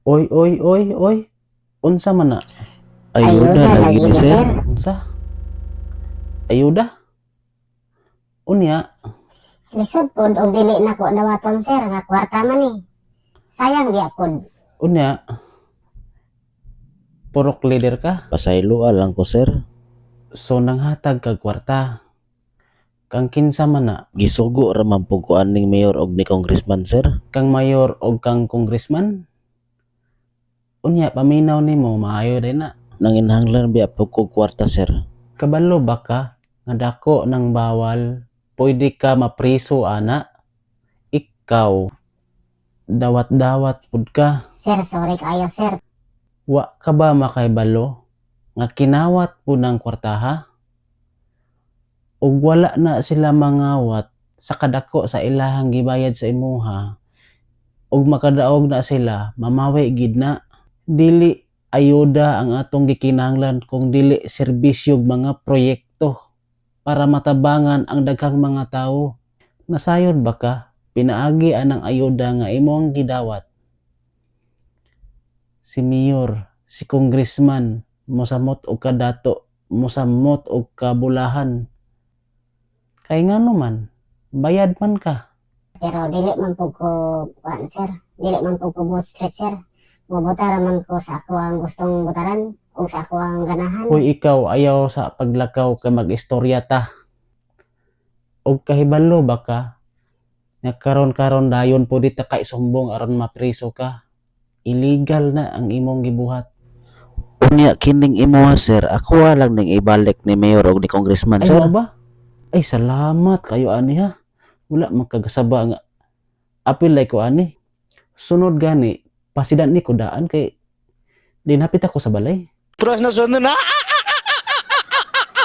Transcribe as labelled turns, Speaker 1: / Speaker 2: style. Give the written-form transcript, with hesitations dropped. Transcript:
Speaker 1: Oy, oy, oy, oy. Unsa man na?
Speaker 2: Ayuda lagi ni sir.
Speaker 1: Unsa? Ayuda? Unya,
Speaker 2: Lisod pod og dili nako dawaton sir nga kwarta man ni. Sayang gyapon.
Speaker 1: unya. Purok leader ka.
Speaker 3: Pasayloa lang ko sir.
Speaker 1: So nanghatag kag kwarta. Kang kinsa man na?
Speaker 3: Gisugo ra man pug ko aning mayor og ni congressman sir.
Speaker 1: Kang mayor o kang congressman? Unya, paminaw nimo maayo din na.
Speaker 3: Nanginhanglan biya pug ko kwarta sir.
Speaker 1: Kabalo ba ka? Nga dako ng bawal. Pwede ka mapriso ana. Ikaw. Dawat-dawat pud ka.
Speaker 2: Sir, sorry kayo sir.
Speaker 1: Wa ka ba makaibalo? Nga kinawat po ng kwartaha? Ug wala na sila mangawat sa kadako sa ilahang gibayad sa imuha. Ug makadaog na sila, mamawi gid na. Dili ayuda ang atong gikinahanglan kung dili serbisyog mga proyekto para matabangan ang daghang mga tawo. Nasayod ba ka? Pinaagi anang ayuda nga imong gidawat. Si mayor, si congressman, mosamot og kadato, mosamot og kabulahan. Kay ngano man, bayad man ka.
Speaker 2: Pero dili man po ko, sir. Dili man po ko vote straight, sir. Mabutara man ko sa ako ang gustong butaran o sa ako ang ganahan.
Speaker 1: Hoy ikaw, ayaw sa paglakaw kay mag-istorya ta. Og kahibalo ba ka? Nagkaron-karon dayon po dita ka isumbong aron mapriso ka. Illegal na ang imong gibuhat.
Speaker 3: Unya kining imo sir, ako lang ning ibalik ni mayor og ni congressman
Speaker 1: Ay
Speaker 3: sir.
Speaker 1: mo ba? Ay salamat kayo ani ha. Wala magkagasaba nga. Apilay ko ani. Sunod gani, pasidan ni ko daan kay dinapit ako sa balay.
Speaker 4: Terus na sunod na.